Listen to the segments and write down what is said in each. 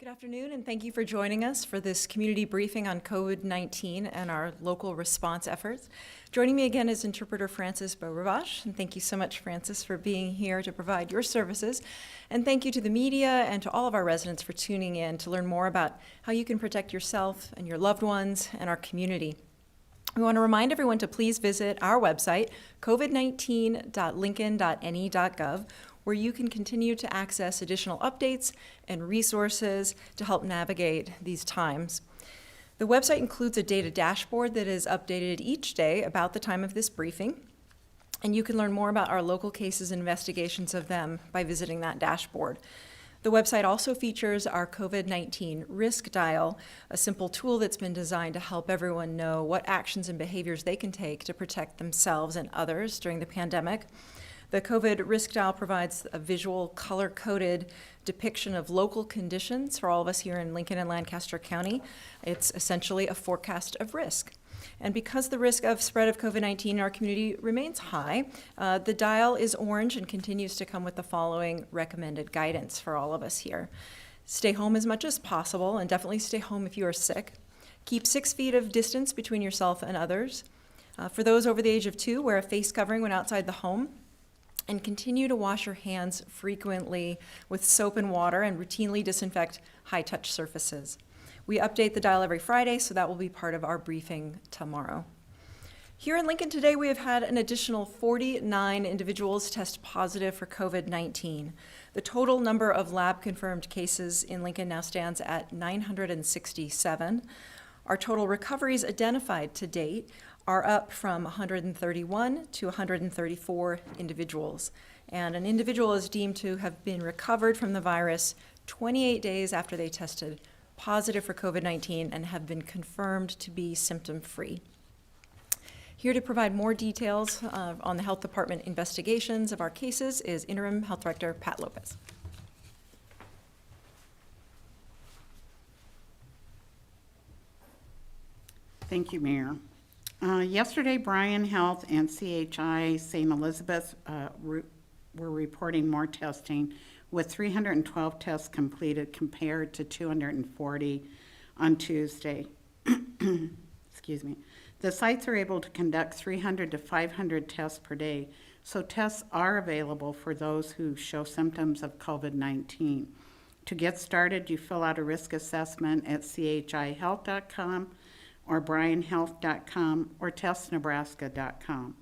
Good afternoon, and thank you for joining us for this community briefing on COVID-19 and our local response efforts. Joining me again is interpreter Francis Baravash, and thank you so much, Francis, for being here to provide your services. And thank you to the media and to all of our residents for tuning in to learn more about how you can protect yourself and your loved ones and our community. We want to remind everyone to please visit our website, covid19.lincoln.ne.gov, where you can continue to access additional updates and resources to help navigate these times. The website includes a data dashboard that is updated each day about the time of this briefing, and you can learn more about our local cases and investigations of them by visiting that dashboard. The website also features our COVID-19 risk dial, a simple tool that's been designed to help everyone know what actions and behaviors they can take to protect themselves and others during the pandemic. The COVID risk dial provides a visual, color-coded depiction of local conditions for all of us here in Lincoln and Lancaster County. It's essentially a forecast of risk. And because the risk of spread of COVID-19 in our community remains high, the dial is orange and continues to come with the following recommended guidance for all of us here. Stay home as much as possible, and definitely stay home if you are sick. Keep 6 feet of distance between yourself and others. For those over the age of 2, wear a face covering when outside the home. And continue to wash your hands frequently with soap and water and routinely disinfect high-touch surfaces. We update the dial every Friday, so that will be part of our briefing tomorrow. Here in Lincoln today, we have had an additional 49 individuals test positive for COVID-19. The total number of lab-confirmed cases in Lincoln now stands at 967. Our total recoveries identified to date are up from 131 to 134 individuals. And an individual is deemed to have been recovered from the virus 28 days after they tested positive for COVID-19 and have been confirmed to be symptom-free. Here to provide more details on the Health Department investigations of our cases is Interim Health Director Pat Lopez. Thank you, Mayor. Yesterday, Bryan Health and CHI St. Elizabeth were reporting more testing, with 312 tests completed compared to 240 on Tuesday. Excuse me. The sites are able to conduct 300 to 500 tests per day, so tests are available for those who show symptoms of COVID-19. To get started, you fill out a risk assessment at chihealth.com or bryanhealth.com or testnebraska.com.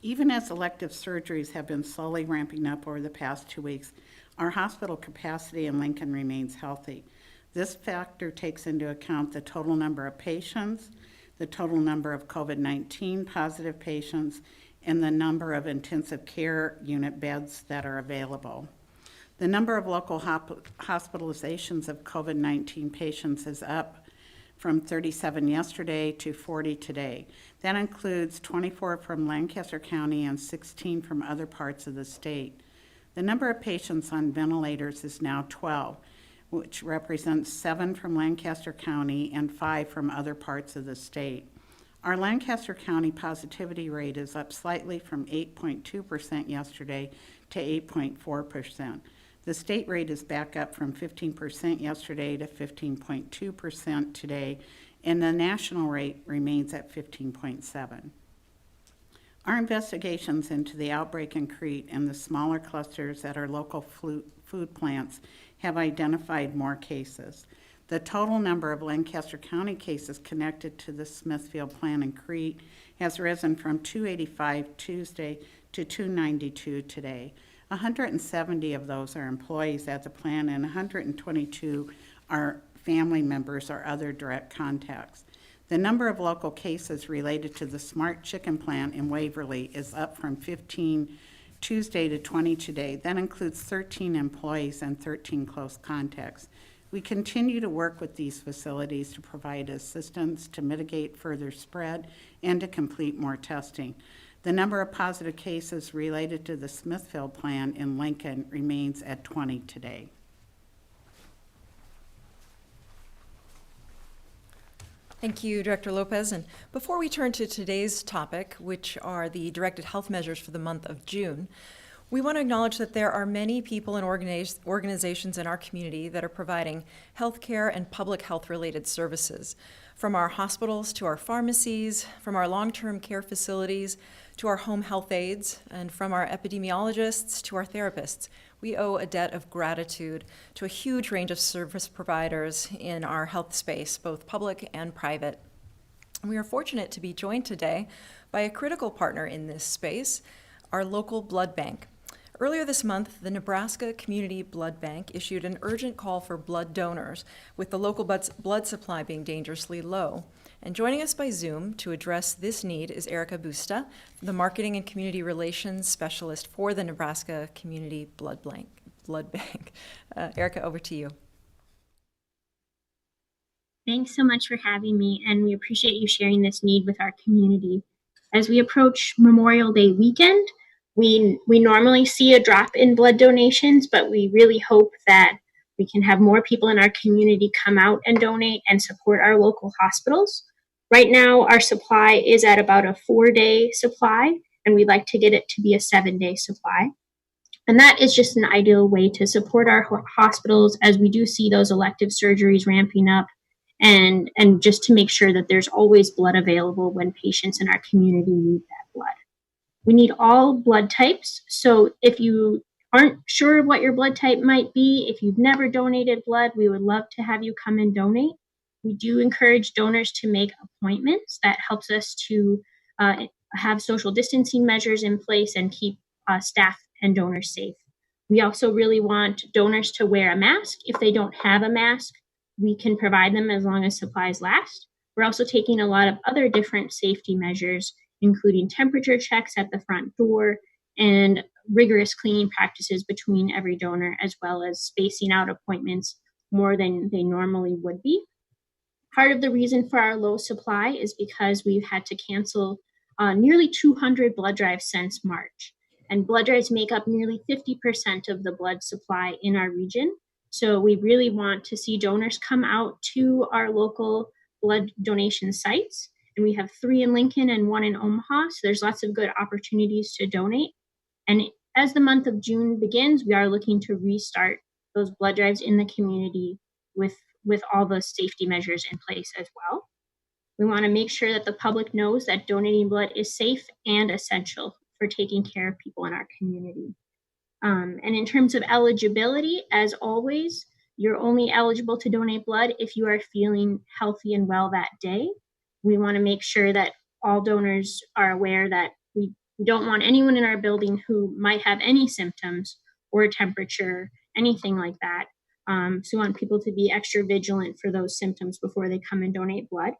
Even as elective surgeries have been slowly ramping up over the past 2 weeks, our hospital capacity in Lincoln remains healthy. This factor takes into account the total number of patients, the total number of COVID-19 positive patients, and the number of intensive care unit beds that are available. The number of local hospitalizations of COVID-19 patients is up from 37 yesterday to 40 today. That includes 24 from Lancaster County and 16 from other parts of the state. The number of patients on ventilators is now 12, which represents 7 from Lancaster County and 5 from other parts of the state. Our Lancaster County positivity rate is up slightly from 8.2% yesterday to 8.4%. The state rate is back up from 15% yesterday to 15.2% today, and the national rate remains at 15.7%. Our investigations into the outbreak in Crete and the smaller clusters at our local food plants have identified more cases. The total number of Lancaster County cases connected to the Smithfield plant in Crete has risen from 285 Tuesday to 292 today. 170 of those are employees at the plant, and 122 are family members or other direct contacts. The number of local cases related to the Smart Chicken plant in Waverly is up from 15 Tuesday to 20 today. That includes 13 employees and 13 close contacts. We continue to work with these facilities to provide assistance to mitigate further spread and to complete more testing. The number of positive cases related to the Smithfield plant in Lincoln remains at 20 today. Thank you, Director Lopez. And before we turn to today's topic, which are the directed health measures for the month of June, We want to acknowledge that there are many people and organizations in our community that are providing healthcare and public health-related services, from our hospitals to our pharmacies, from our long-term care facilities to our home health aides, and from our epidemiologists to our therapists. We owe a debt of gratitude to a huge range of service providers in our health space, both public and private. We are fortunate to be joined today by a critical partner in this space, our local blood bank. Earlier this month, the Nebraska Community Blood Bank issued an urgent call for blood donors, with the local blood supply being dangerously low. And joining us by Zoom to address this need is Erica Busta, the Marketing and Community Relations Specialist for the Nebraska Community Blood Bank. Erica, over to you. Thanks so much for having me, and we appreciate you sharing this need with our community. As we approach Memorial Day weekend, we normally see a drop in blood donations, but we really hope that we can have more people in our community come out and donate and support our local hospitals. Right now, our supply is at about a 4-day supply, and we'd like to get it to be a 7-day supply. And that is just an ideal way to support our hospitals as we do see those elective surgeries ramping up, and just to make sure that there's always blood available when patients in our community need that blood. We need all blood types, so if you aren't sure what your blood type might be, if you've never donated blood, we would love to have you come and donate. We do encourage donors to make appointments. That helps us to have social distancing measures in place and keep staff and donors safe. We also really want donors to wear a mask. If they don't have a mask, we can provide them as long as supplies last. We're also taking a lot of other different safety measures, including temperature checks at the front door and rigorous cleaning practices between every donor, as well as spacing out appointments more than they normally would be. Part of the reason for our low supply is because we've had to cancel nearly 200 blood drives since March. And blood drives make up nearly 50% of the blood supply in our region. So we really want to see donors come out to our local blood donation sites. And we have 3 in Lincoln and 1 in Omaha. So there's lots of good opportunities to donate. And as the month of June begins, we are looking to restart those blood drives in the community with all the safety measures in place as well. We want to make sure that the public knows that donating blood is safe and essential for taking care of people in our community. And in terms of eligibility, as always, you're only eligible to donate blood if you are feeling healthy and well that day. We want to make sure that all donors are aware that we don't want anyone in our building who might have any symptoms or temperature, anything like that. So we want people to be extra vigilant for those symptoms before they come and donate blood.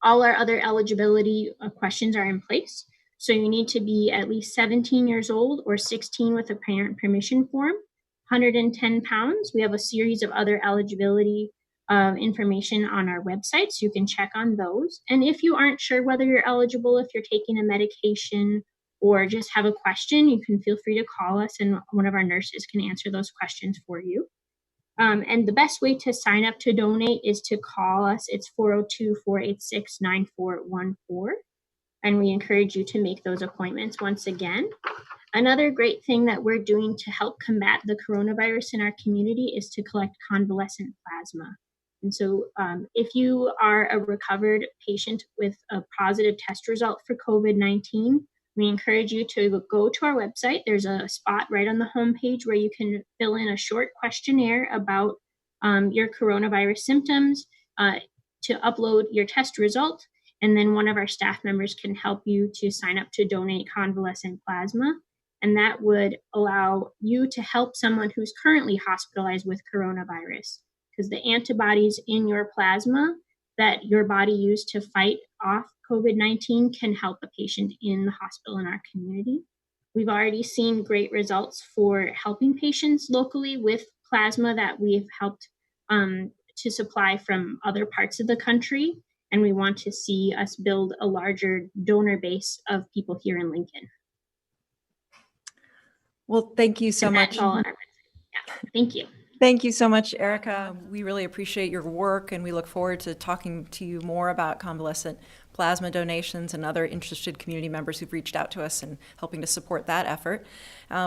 All our other eligibility questions are in place. So you need to be at least 17 years old or 16 with a parent permission form, 110 pounds. We have a series of other eligibility information on our website, so you can check on those. And if you aren't sure whether you're eligible, if you're taking a medication or just have a question, you can feel free to call us and one of our nurses can answer those questions for you. And the best way to sign up to donate is to call us. It's 402-486-9414. And we encourage you to make those appointments once again. Another great thing that we're doing to help combat the coronavirus in our community is to collect convalescent plasma. And so if you are a recovered patient with a positive test result for COVID-19, we encourage you to go to our website. There's a spot right on the homepage where you can fill in a short questionnaire about your coronavirus symptoms, to upload your test result, and then one of our staff members can help you to sign up to donate convalescent plasma. And that would allow you to help someone who's currently hospitalized with coronavirus, because the antibodies in your plasma that your body used to fight off COVID-19 can help a patient in the hospital in our community. We've already seen great results for helping patients locally with plasma that we've helped to supply from other parts of the country. And we want to see us build a larger donor base of people here in Lincoln. Well, thank you so much. That's all on our website. Yeah, thank you. Thank you so much, Erica. We really appreciate your work, and we look forward to talking to you more about convalescent plasma donations, and other interested community members who've reached out to us and helping to support that effort.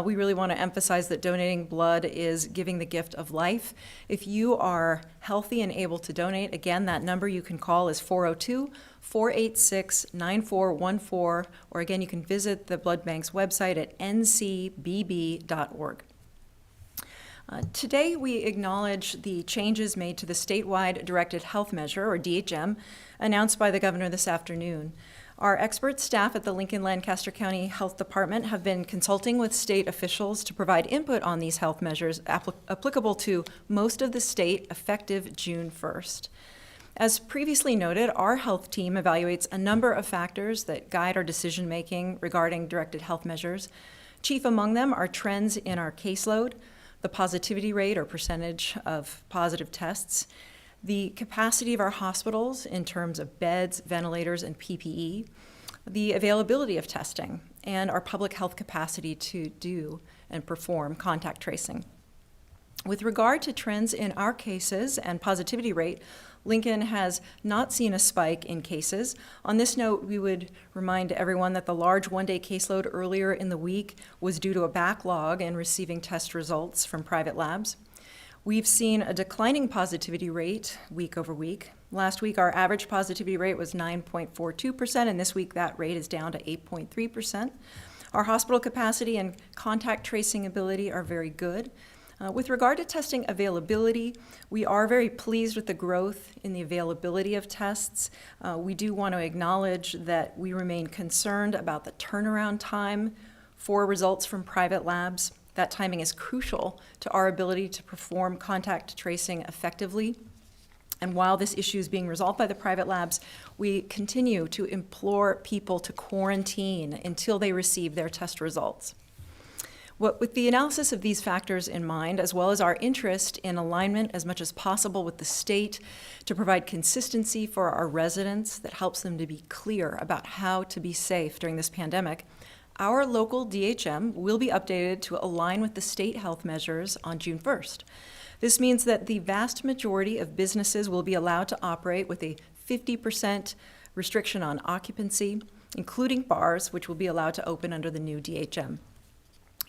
We really want to emphasize that donating blood is giving the gift of life. If you are healthy and able to donate, again, that number you can call is 402-486-9414, or again, you can visit the blood bank's website at ncbb.org. Today, we acknowledge the changes made to the statewide directed health measure, or DHM, announced by the governor this afternoon. Our expert staff at the Lincoln-Lancaster County Health Department have been consulting with state officials to provide input on these health measures applicable to most of the state effective June 1st. As previously noted, our health team evaluates a number of factors that guide our decision-making regarding directed health measures. Chief among them are trends in our caseload, the positivity rate or percentage of positive tests, the capacity of our hospitals in terms of beds, ventilators, and PPE, the availability of testing, and our public health capacity to do and perform contact tracing. With regard to trends in our cases and positivity rate, Lincoln has not seen a spike in cases. On this note, we would remind everyone that the large one-day caseload earlier in the week was due to a backlog in receiving test results from private labs. We've seen a declining positivity rate week over week. Last week, our average positivity rate was 9.42%, and this week that rate is down to 8.3%. Our hospital capacity and contact tracing ability are very good. With regard to testing availability, we are very pleased with the growth in the availability of tests. We do want to acknowledge that we remain concerned about the turnaround time for results from private labs. That timing is crucial to our ability to perform contact tracing effectively. And while this issue is being resolved by the private labs, we continue to implore people to quarantine until they receive their test results. With the analysis of these factors in mind, as well as our interest in alignment as much as possible with the state to provide consistency for our residents that helps them to be clear about how to be safe during this pandemic, our local DHM will be updated to align with the state health measures on June 1st. This means that the vast majority of businesses will be allowed to operate with a 50% restriction on occupancy, including bars, which will be allowed to open under the new DHM.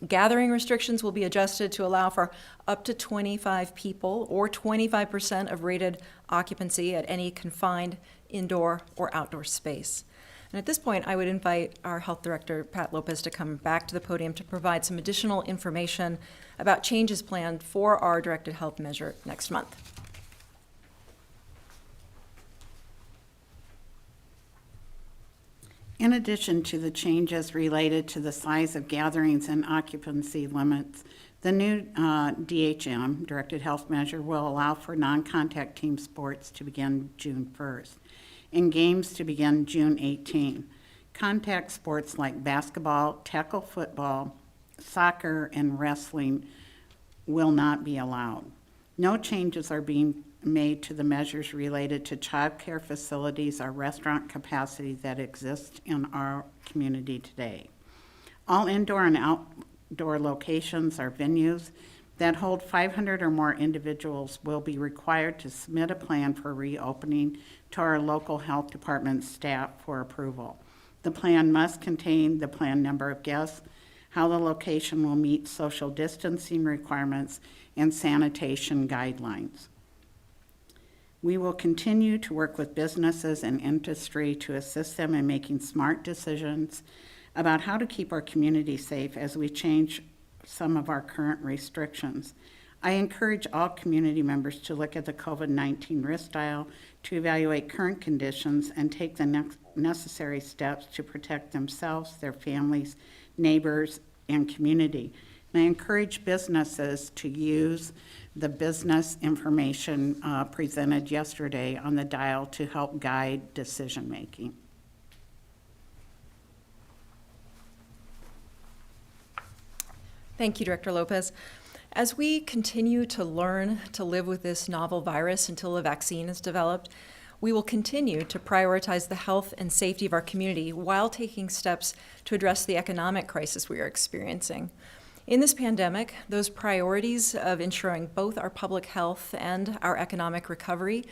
Gathering restrictions will be adjusted to allow for up to 25 people or 25% of rated occupancy at any confined indoor or outdoor space. And at this point, I would invite our Health Director, Pat Lopez, to come back to the podium to provide some additional information about changes planned for our directed health measure next month. In addition to the changes related to the size of gatherings and occupancy limits, the new DHM, Directed Health Measure, will allow for non-contact team sports to begin June 1st and games to begin June 18. Contact sports like basketball, tackle football, soccer, and wrestling will not be allowed. No changes are being made to the measures related to child care facilities or restaurant capacity that exist in our community today. All indoor and outdoor locations or venues that hold 500 or more individuals will be required to submit a plan for reopening to our local health department staff for approval. The plan must contain the planned number of guests, how the location will meet social distancing requirements, and sanitation guidelines. We will continue to work with businesses and industry to assist them in making smart decisions about how to keep our community safe as we change some of our current restrictions. I encourage all community members to look at the COVID-19 risk dial to evaluate current conditions and take the necessary steps to protect themselves, their families, neighbors, and community. And I encourage businesses to use the business information presented yesterday on the dial to help guide decision-making. Thank you, Director Lopez. As we continue to learn to live with this novel virus until a vaccine is developed, we will continue to prioritize the health and safety of our community while taking steps to address the economic crisis we are experiencing. In this pandemic, those priorities of ensuring both our public health and our economic recovery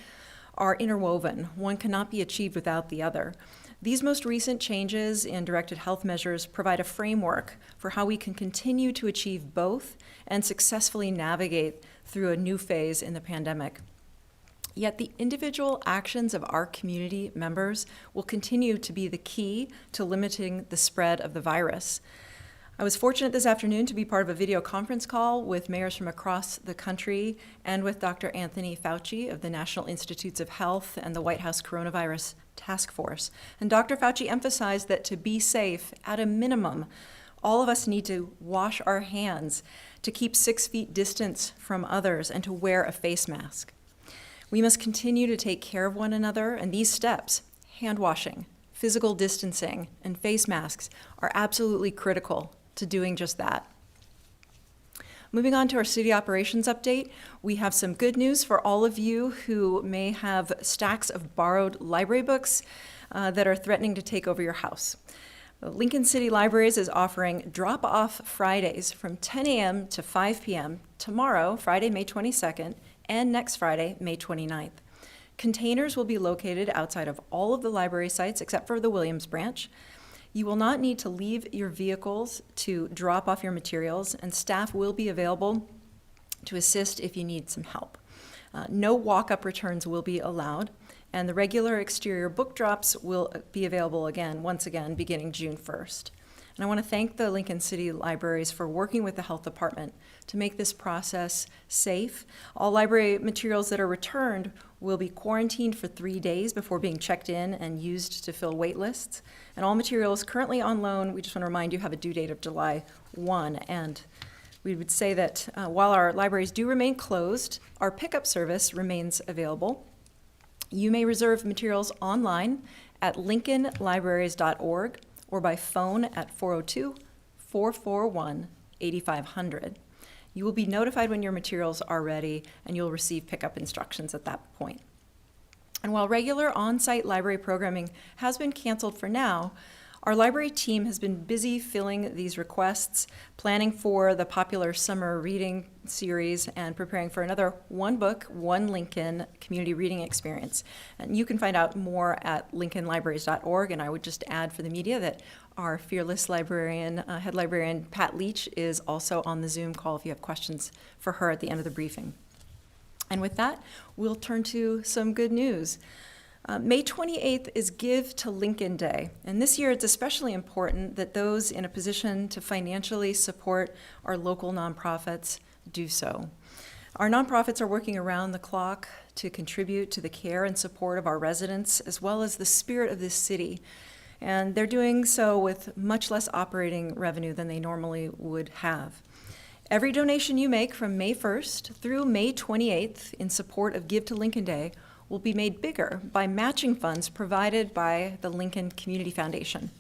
are interwoven. One cannot be achieved without the other. These most recent changes in directed health measures provide a framework for how we can continue to achieve both and successfully navigate through a new phase in the pandemic. Yet the individual actions of our community members will continue to be the key to limiting the spread of the virus. I was fortunate this afternoon to be part of a video conference call with mayors from across the country and with Dr. Anthony Fauci of the National Institutes of Health and the White House Coronavirus Task Force. And Dr. Fauci emphasized that to be safe, at a minimum, all of us need to wash our hands, to keep 6 feet distance from others, and to wear a face mask. We must continue to take care of one another, and these steps, hand washing, physical distancing, and face masks, are absolutely critical to doing just that. Moving on to our city operations update, we have some good news for all of you who may have stacks of borrowed library books that are threatening to take over your house. Lincoln City Libraries is offering drop-off Fridays from 10 a.m. to 5 p.m. tomorrow, Friday, May 22nd, and next Friday, May 29th. Containers will be located outside of all of the library sites except for the Williams branch. You will not need to leave your vehicles to drop off your materials, and staff will be available to assist if you need some help. No walk-up returns will be allowed, and the regular exterior book drops will be available once again, beginning June 1st. And I want to thank the Lincoln City Libraries for working with the health department to make this process safe. All library materials that are returned will be quarantined for 3 days before being checked in and used to fill wait lists. And all materials currently on loan, we just want to remind you, have a due date of July 1. And we would say that while our libraries do remain closed, our pickup service remains available. You may reserve materials online at lincolnlibraries.org or by phone at 402-441-8500. You will be notified when your materials are ready, and you'll receive pickup instructions at that point. And while regular on-site library programming has been canceled for now, our library team has been busy filling these requests, planning for the popular summer reading series, and preparing for another One Book, One Lincoln community reading experience. And you can find out more at lincolnlibraries.org, and I would just add for the media that our fearless librarian, head librarian Pat Leach, is also on the Zoom call if you have questions for her at the end of the briefing. And with that, we'll turn to some good news. May 28th is Give to Lincoln Day, and this year it's especially important that those in a position to financially support our local nonprofits do so. Our nonprofits are working around the clock to contribute to the care and support of our residents, as well as the spirit of this city, and they're doing so with much less operating revenue than they normally would have. Every donation you make from May 1st through May 28th in support of Give to Lincoln Day will be made bigger by matching funds provided by the Lincoln Community Foundation.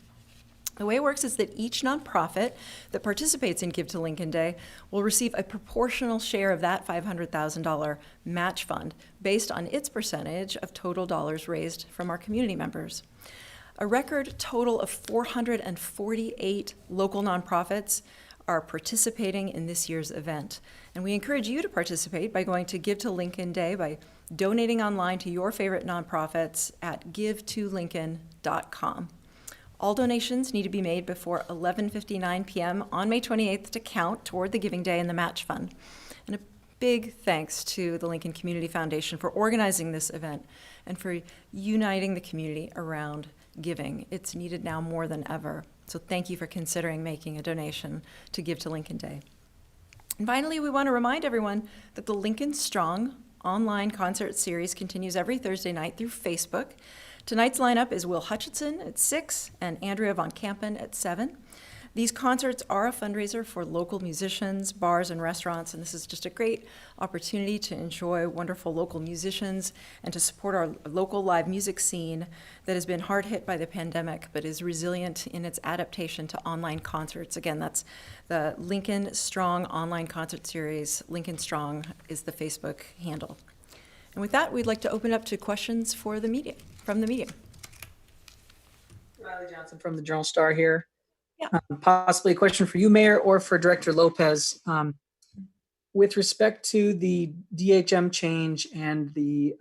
The way it works is that each nonprofit that participates in Give to Lincoln Day will receive a proportional share of that $500,000 match fund based on its percentage of total dollars raised from our community members. A record total of 448 local nonprofits are participating in this year's event. And we encourage you to participate by going to Give to Lincoln Day by donating online to your favorite nonprofits at givetolincoln.com. All donations need to be made before 11:59 p.m. on May 28th to count toward the Giving Day and the Match Fund. And a big thanks to the Lincoln Community Foundation for organizing this event and for uniting the community around giving. It's needed now more than ever. So thank you for considering making a donation to Give to Lincoln Day. And finally, we want to remind everyone that the Lincoln Strong online concert series continues every Thursday night through Facebook. Tonight's lineup is Will Hutchinson at 6 and Andrea Von Kampen at 7. These concerts are a fundraiser for local musicians, bars, and restaurants, and this is just a great opportunity to enjoy wonderful local musicians and to support our local live music scene that has been hard hit by the pandemic but is resilient in its adaptation to online concerts. Again, that's the Lincoln Strong online concert series. Lincoln Strong is the Facebook handle. And with that, we'd like to open up to questions for the media, from the media. Riley Johnson from the Journal-Star here. Yeah. Possibly a question for you, Mayor, or for Director Lopez. With respect to the DHM change and the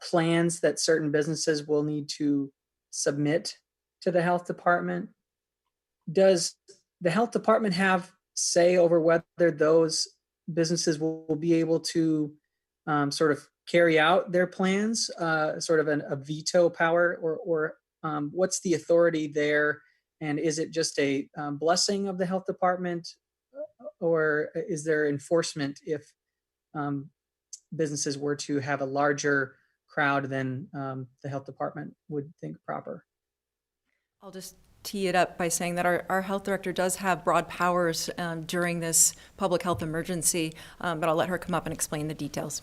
plans that certain businesses will need to submit to the health department. Does the health department have say over whether those businesses will be able to sort of carry out their plans, sort of a veto power, or what's the authority there? And is it just a blessing of the health department, or is there enforcement if businesses were to have a larger crowd than the health department would think proper? I'll just tee it up by saying that our health director does have broad powers during this public health emergency, but I'll let her come up and explain the details.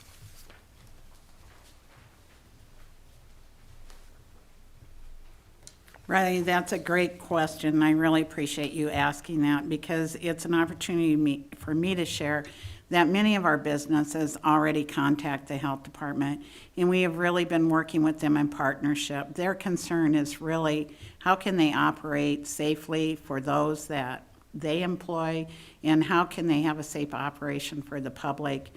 Riley, that's a great question. I really appreciate you asking that because it's an opportunity for me to share that many of our businesses already contact the health department, and we have really been working with them in partnership. Their concern is really how can they operate safely for those that they employ, and how can they have a safe operation for the public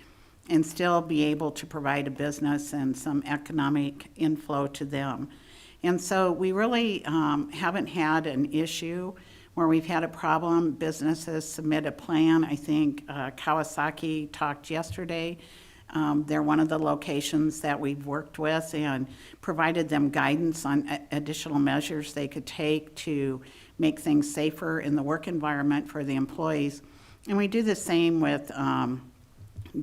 and still be able to provide a business and some economic inflow to them. And so we really haven't had an issue where we've had a problem. Businesses submit a plan. I think Kawasaki talked yesterday. They're one of the locations that we've worked with and provided them guidance on additional measures they could take to make things safer in the work environment for the employees. And we do the same with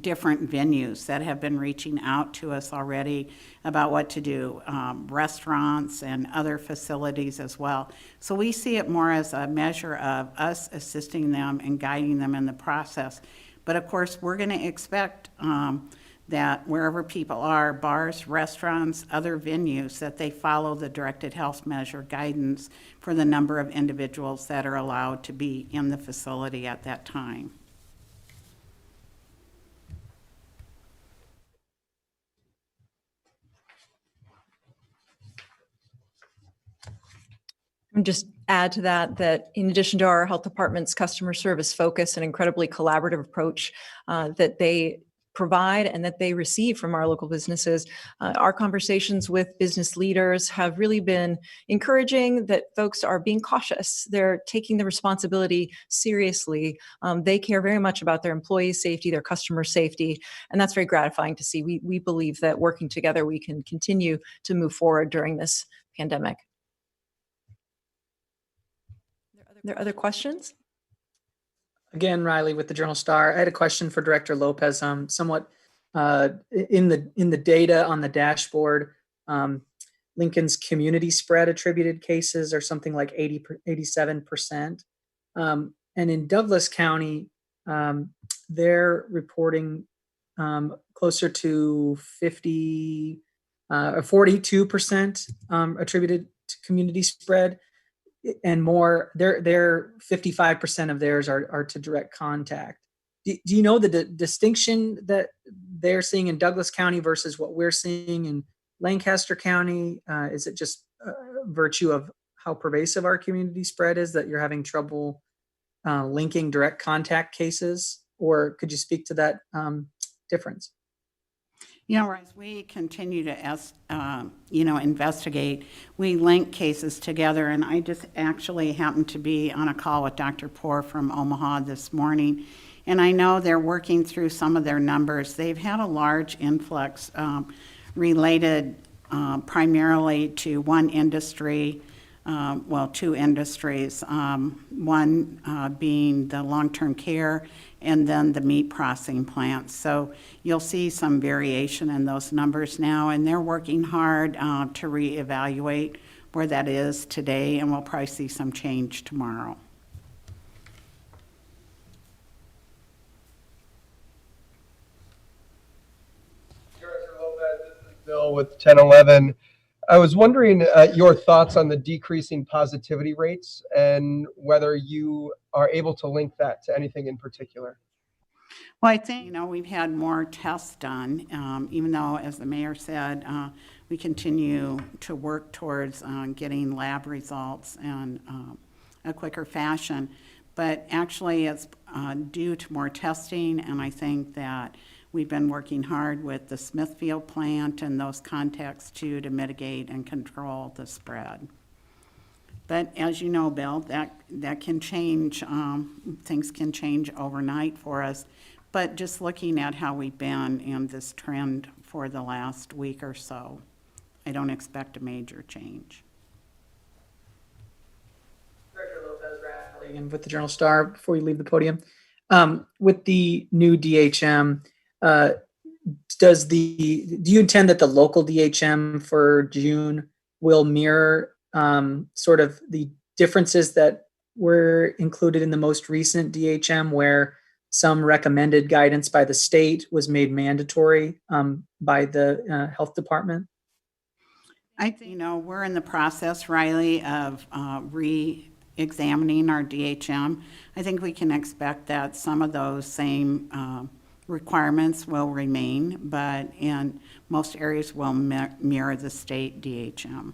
different venues that have been reaching out to us already about what to do, restaurants and other facilities as well. So we see it more as a measure of us assisting them and guiding them in the process. But of course, we're going to expect that wherever people are, bars, restaurants, other venues, that they follow the directed health measure guidance for the number of individuals that are allowed to be in the facility at that time. And just add to that in addition to our health department's customer service focus and incredibly collaborative approach that they provide and that they receive from our local businesses, our conversations with business leaders have really been encouraging that folks are being cautious. They're taking the responsibility seriously. They care very much about their employees' safety, their customer safety, and that's very gratifying to see. We believe that working together, we can continue to move forward during this pandemic. Are there other questions? Again, Riley with the Journal-Star. I had a question for Director Lopez. Somewhat in the data on the dashboard, Lincoln's community spread attributed cases are something like 87%. And in Douglas County, they're reporting closer to 50 or 42% attributed to community spread. And more, they're 55% of theirs are to direct contact. Do you know the distinction that they're seeing in Douglas County versus what we're seeing in Lancaster County? Is it just virtue of how pervasive our community spread is that you're having trouble linking direct contact cases? Or could you speak to that difference? As we continue to investigate, we link cases together, and I just actually happened to be on a call with Dr. Poor from Omaha this morning, and I know they're working through some of their numbers. They've had a large influx related primarily to one industry, two industries, one being the long-term care and then the meat processing plants. So you'll see some variation in those numbers now, and they're working hard to reevaluate where that is today, and we'll probably see some change tomorrow. Director Lopez, this is Bill with 1011. I was wondering your thoughts on the decreasing positivity rates and whether you are able to link that to anything in particular. Well, I think, we've had more tests done, even though, as the mayor said, we continue to work towards getting lab results in a quicker fashion. But actually, it's due to more testing, and I think that We've been working hard with the Smithfield plant and those contacts too to mitigate and control the spread. But as you know, Bill, that can change, things can change overnight for us. But just looking at how we've been and this trend for the last week or so, I don't expect a major change. Director Lopez, Riley, and with the Journal Star, before you leave the podium, with the new DHM, do you intend that the local DHM for June will mirror sort of the differences that were included in the most recent DHM, where some recommended guidance by the state was made mandatory by the health department? I think, we're in the process, Riley, of re-examining our DHM. I think we can expect that some of those same requirements will remain, but in most areas will mirror the state DHM.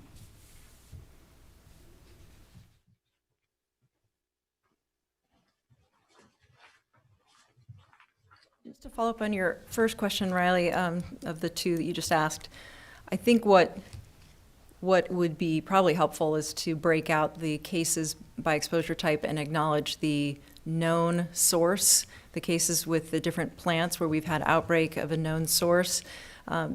Just to follow up on your first question, Riley, of the two that you just asked, I think what would be probably helpful is to break out the cases by exposure type and acknowledge the known source, the cases with the different plants where we've had outbreak of a known source,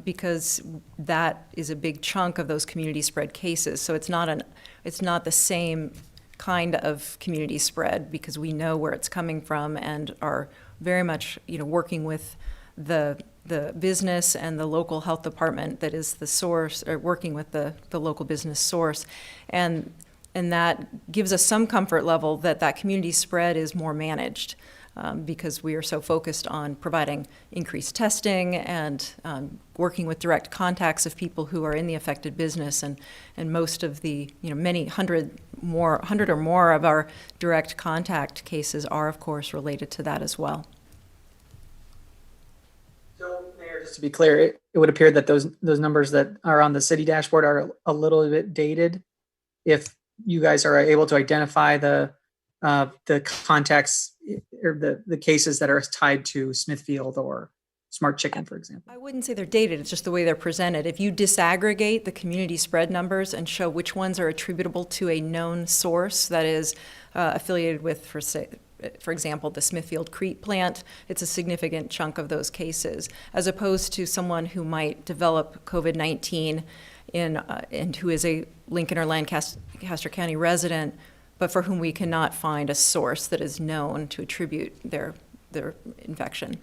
because that is a big chunk of those community spread cases. So it's not the same kind of community spread, because we know where it's coming from and are very much, working with the business and the local health department that is the source, or working with the local business source. And that gives us some comfort level that community spread is more managed, because we are so focused on providing increased testing and working with direct contacts of people who are in the affected business. And most of the, many hundred or more of our direct contact cases are, of course, related to that as well. So, Mayor, just to be clear, it would appear that those numbers that are on the city dashboard are a little bit dated. If you guys are able to identify the contacts or the cases that are tied to Smithfield or Smart Chicken, for example. I wouldn't say they're dated, it's just the way they're presented. If you disaggregate the community spread numbers and show which ones are attributable to a known source that is affiliated with, for example, the Smithfield Crete plant, it's a significant chunk of those cases, as opposed to someone who might develop COVID-19 and who is a Lincoln or Lancaster County resident, but for whom we cannot find a source that is known to attribute their infection.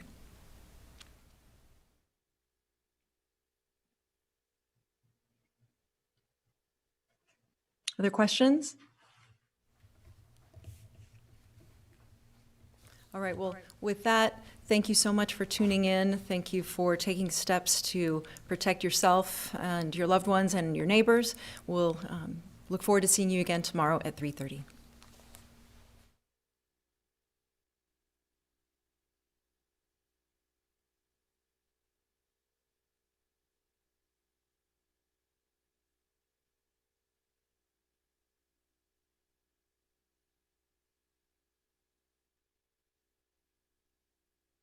Other questions? All right, well, with that, thank you so much for tuning in. Thank you for taking steps to protect yourself and your loved ones and your neighbors. We'll look forward to seeing you again tomorrow at 3:30.